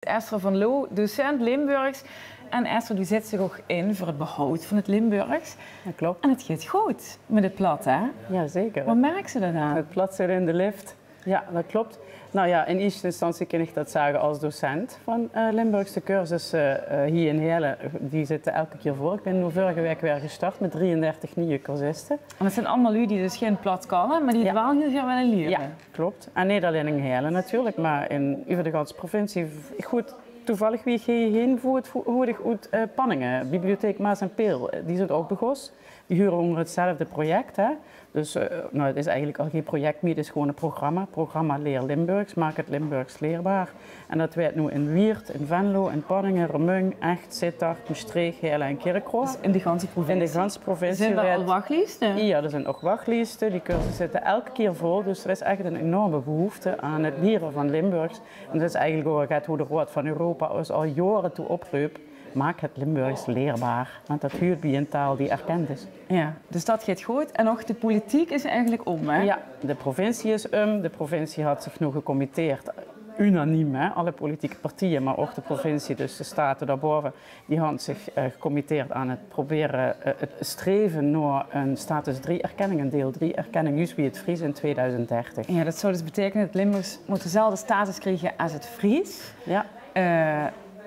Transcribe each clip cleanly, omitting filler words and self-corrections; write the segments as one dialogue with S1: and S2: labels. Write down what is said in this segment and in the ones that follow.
S1: Esther van Loo, docent Limburgs. En Esther die zet zich ook in voor het behoud van het Limburgs.
S2: Dat klopt.
S1: En het gaat goed met het plat, hè?
S2: Ja, zeker.
S1: Wat merkt ze daarna?
S2: Het plat zit in de lift. Ja, dat klopt. Nou ja, in eerste instantie kan ik dat zeggen als docent van Limburgse cursussen hier in Heerlen. Die zitten elke keer voor. Ik ben vorige week weer gestart met 33 nieuwe cursisten.
S1: En dat zijn allemaal jullie die dus geen plat kunnen, maar die het wel heel graag willen leren.
S2: Ja, klopt. En niet alleen in Heerlen natuurlijk, maar over de hele provincie. Goed, toevallig wie je heen voert, hoe ik uit Panningen, Bibliotheek Maas en Peel, die zijn ook begonnen. Die huren onder hetzelfde project. Hè. Dus nou, het is eigenlijk al geen project meer, het is gewoon een programma. Programma Leer Limburgs, maak het Limburgs leerbaar. En dat werd nu in Wiert, in Venlo, in Panningen, Remung, Echt, Sittard, Maastricht, Heerlen en Kerkrade.
S1: Dus in de ganse provincie?
S2: In de ganse provincie.
S1: Zijn er al wachtlijsten?
S2: Ja, er zijn ook wachtlijsten. Die cursussen zitten elke keer vol. Dus er is echt een enorme behoefte aan het leren van Limburgs. En dat is eigenlijk ook hoe de Raad van Europa ons al jaren toe oproept. Maak het Limburgs leerbaar, want dat huurt bij een taal die erkend is.
S1: Ja, dus dat gaat goed. En nog de politiek is eigenlijk om, hè?
S2: Ja, de provincie is de provincie had zich nu gecommitteerd, unaniem, hè? Alle politieke partijen, maar ook de provincie, dus de staten daarboven, die hadden zich gecommitteerd aan het proberen, het streven naar een status 3 erkenning, een deel 3 erkenning, juist wie het Fries in 2030.
S1: Ja, dat zou dus betekenen dat Limburgs moet dezelfde status krijgen als het Fries.
S2: Ja.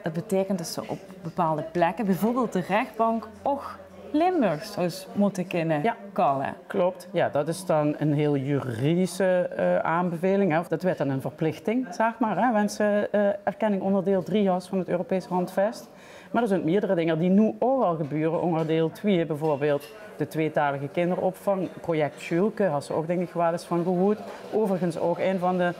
S1: Dat betekent dat ze op bepaalde plekken, bijvoorbeeld de rechtbank, ook Limburgs dus moeten kunnen kallen.
S2: Klopt. Ja, dat is dan een heel juridische aanbeveling. Hè. Dat werd dan een verplichting, zeg maar. Hè. Mensen erkenning onder deel 3 als van het Europees Handvest. Maar er zijn meerdere dingen die nu ook al gebeuren. Onder deel 2 bijvoorbeeld de tweetalige kinderopvang. Project Schulke, had ze ook denk ik wel eens van gehoord. Overigens ook een van de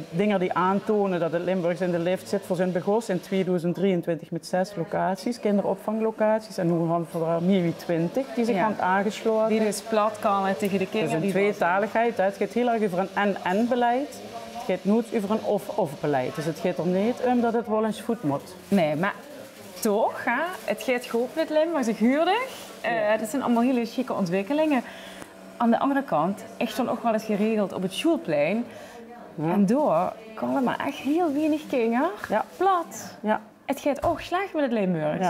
S2: dingen die aantonen dat het Limburgs in de lift zit voor zijn begos in 2023 met 6 locaties, kinderopvanglocaties. En nu gaan we er meer 20 die zich aan aangesloten.
S1: Die dus plat kan tegen de kinderen.
S2: Dus een tweetaligheid. Het gaat heel erg over een en-en-beleid. Het gaat niet over een of-of-beleid. Dus het gaat er niet om dat het wel eens goed moet.
S1: Nee, maar toch, hè? Het gaat goed met Limburgs, ik huurdig. Dat zijn allemaal hele chique ontwikkelingen. Aan de andere kant, ik stond ook wel eens geregeld op het schoolplein. Ja. En door komen maar echt heel weinig kinderen plat. Ja. Het gaat ook slecht met het Limburgs.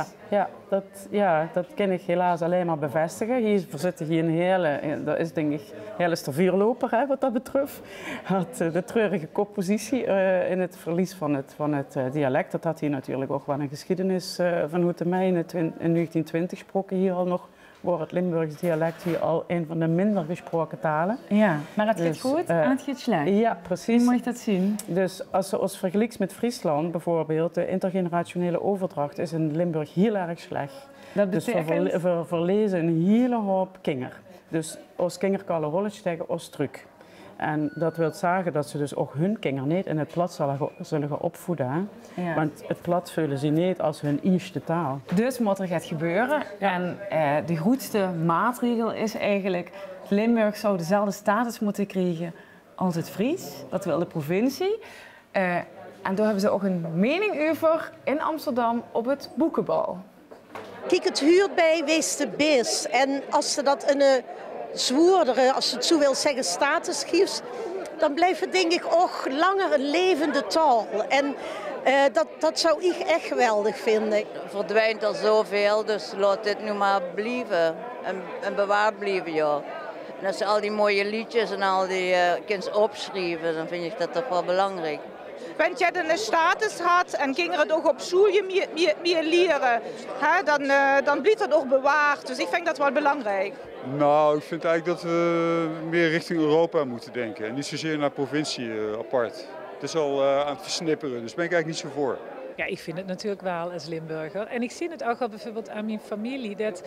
S2: Dat kan ik helaas alleen maar bevestigen. We zitten hier in Heerlen, dat is denk ik Heerlen de vuurloper hè, wat dat betreft. Had de treurige koppositie in het verlies van het dialect. Dat had hier natuurlijk ook wel een geschiedenis van hoe het mij in 1920 gesproken hier al nog. Wordt het Limburgs dialect hier al een van de minder gesproken talen.
S1: Ja, maar het gaat goed en het gaat slecht.
S2: Ja, precies.
S1: Hoe moet je dat zien?
S2: Dus als je ons vergelijkt met Friesland bijvoorbeeld, de intergenerationele overdracht is in Limburg heel erg slecht.
S1: Dat betekent?
S2: Dus we verlezen een hele hoop kinger. Dus als kinger kan een rolletje tegen ons truc. En dat wil zeggen dat ze dus ook hun kinderen niet in het plat zullen gaan opvoeden. Hè? Ja. Want het plat vullen ze niet als hun eerste taal.
S1: Dus wat er gaat gebeuren, en de goedste maatregel is eigenlijk... Limburg zou dezelfde status moeten krijgen als het Fries. Dat wil de provincie. En daar hebben ze ook een mening over in Amsterdam op het Boekenbal.
S3: Kijk, het huurt bij Westerbeers. En als ze dat een zwoerdere, als je het zo wil zeggen, status geeft, dan blijft het denk ik ook langer een levende taal. En dat zou ik echt geweldig vinden.
S4: Er verdwijnt er zoveel, dus laat dit nu maar blijven en bewaard blijven, ja. En als ze al die mooie liedjes en al die kinderen opschrijven, dan vind ik dat toch wel belangrijk.
S5: Wenn je een status had en kinderen ook op school meer leren, dan blijft dat ook bewaard. Dus ik vind dat wel belangrijk.
S6: Nou, ik vind eigenlijk dat we meer richting Europa moeten denken. En niet zozeer naar provincie apart. Het is al aan het versnipperen, dus daar ben ik eigenlijk niet zo voor.
S7: Ja, ik vind het natuurlijk wel als Limburger. En ik zie het ook al bijvoorbeeld aan mijn familie. Dat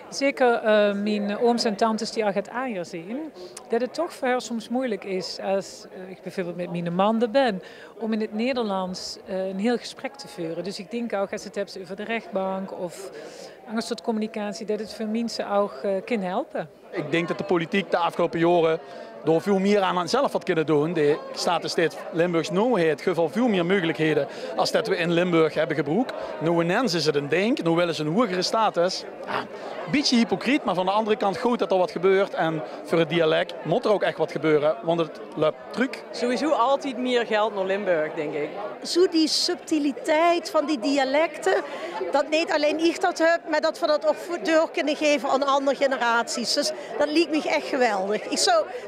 S7: zeker mijn ooms en tantes die al het aaier zien, dat het toch voor haar soms moeilijk is als ik bijvoorbeeld met mijn man er ben, om in het Nederlands een heel gesprek te voeren. Dus ik denk ook als het hebt over de rechtbank of angst tot communicatie, dat het voor mensen ook kan helpen.
S8: Ik denk dat de politiek de afgelopen jaren door veel meer aan zelf wat kunnen doen. De Statenstad Limburgs nu heeft veel meer mogelijkheden als dat we in Limburg hebben gebruikt. Nu ineens is het een denk, nu willen ze een hogere status. Ja, een beetje hypocriet, maar van de andere kant goed dat er wat gebeurt. En voor het dialect moet er ook echt wat gebeuren, want het loopt druk.
S9: Sowieso altijd meer geld naar Limburg, denk ik.
S3: Zo die subtiliteit van die dialecten, dat niet alleen ik dat heb, maar dat we dat ook door kunnen geven aan andere generaties. Dus dat lijkt me echt geweldig.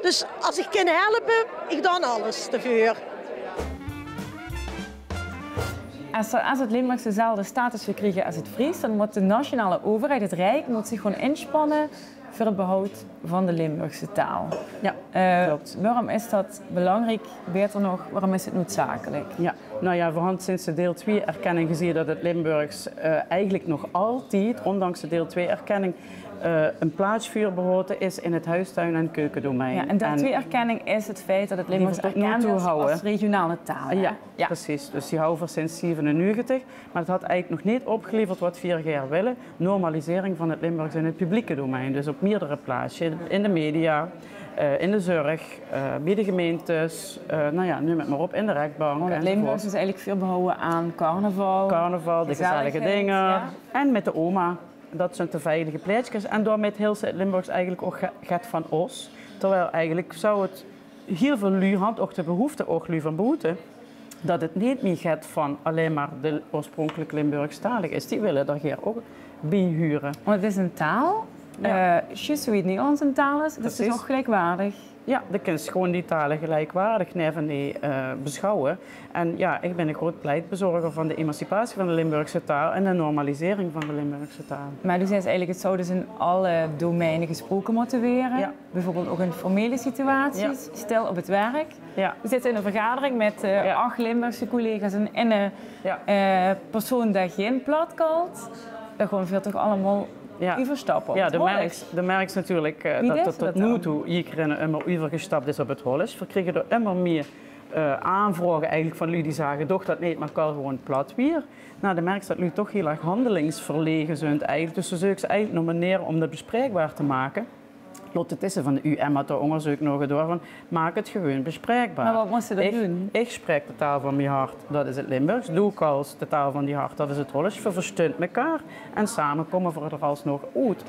S3: Dus als ik kan helpen, ik doe alles ervoor.
S1: Als het Limburgs dezelfde status wil krijgen als het Fries, dan moet de nationale overheid, het Rijk, moet zich gewoon inspannen voor het behoud van de Limburgse taal.
S2: Ja, klopt.
S1: Waarom is dat belangrijk? Beter nog, waarom is het noodzakelijk?
S2: Ja, nou ja, voorhand sinds de deel 2 erkenning gezien dat het Limburgs eigenlijk nog altijd, ondanks de deel 2 erkenning, een plaatsvuur behouden is in het huistuin- en keukendomein.
S1: Ja, en deel 2 erkenning is het feit dat het Limburgs erkend is als regionale taal.
S2: Ja, precies. Dus die houden we sinds 97. Maar het had eigenlijk nog niet opgeleverd wat 4 jaar willen. Normalisering van het Limburgs in het publieke domein. Dus op meerdere plaatsen. In de media, in de zorg, bij de gemeentes, nou ja, noem het maar op, in de rechtbank.
S1: Het Limburgs is eigenlijk veel behouden aan carnaval.
S2: Carnaval, de gezellige dingen.
S1: Ja.
S2: En met de oma. Dat zijn de veilige plekjes. En daarmee heel het Limburgs eigenlijk ook gaat van ons. Terwijl eigenlijk zou het heel veel lui had, ook de behoefte ook lui van behoefte, dat het niet meer gaat van alleen maar de oorspronkelijk Limburgstalig is. Die willen daar hier ook bij huren.
S1: Want het is een taal, juist zoals het Nederlands een taal is, dus het is ook gelijkwaardig.
S2: Ja, de kind gewoon die talen gelijkwaardig neven beschouwen. En ja, ik ben een groot pleitbezorger van de emancipatie van de Limburgse taal en de normalisering van de Limburgse taal.
S1: Maar dus is eigenlijk het zou dus in alle domeinen gesproken moeten worden. Ja. Bijvoorbeeld ook in formele situaties, stel op het werk.
S2: Ja.
S1: We zitten in een vergadering met 8 Limburgse collega's en een persoon die geen plat kalt. Dan gewoon veel toch allemaal overstappen.
S2: Ja, de merkt natuurlijk dat het tot nu toe iedereen immer overgestapt is op het hollis. We kregen er immer meer aanvragen eigenlijk van jullie die zagen toch dat niet, maar kan gewoon plat weer. Nou, de merkt dat jullie toch heel erg handelingsverlegen zijn eigenlijk. Dus ze zoeken ze eigenlijk nomineren om dat bespreekbaar te maken. Lot het is van de UM had er onderzoek nog gedaan van maak het gewoon bespreekbaar.
S1: Maar wat moest je dat doen?
S2: Ik spreek de taal van mijn hart, dat is het Limburgs. Doe ik als de taal van die hart, dat is het Hollands. We verstaan elkaar en samen komen we er alsnog uit.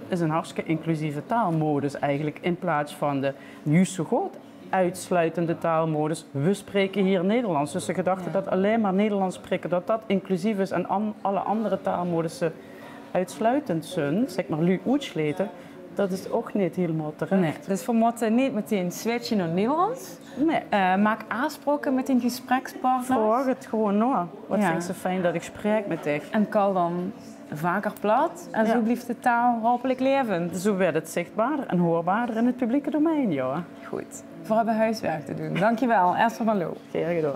S2: Het is een hartstikke inclusieve taalmodus eigenlijk in plaats van de nu zo goed uitsluitende taalmodus. We spreken hier Nederlands. Dus de gedachte dat alleen maar Nederlands spreken, dat dat inclusief is en alle andere taalmodussen uitsluitend zijn, zeg maar lu uitsleten. Dat is ook niet helemaal terecht.
S1: Nee, dus we moeten niet meteen switchen naar Nederlands.
S2: Nee.
S1: Maak afspraken met een gesprekspartner.
S2: Vraag het gewoon na. Wat vind je fijn dat ik spreek met dich?
S1: En kan dan vaker plat. En zo blijft de taal hopelijk levend.
S2: Zo werd het zichtbaarder en hoorbaarder in het publieke domein, ja.
S1: Goed. We hebben huiswerk te doen. Dankjewel, Esther van Loo.
S2: Graag gedaan.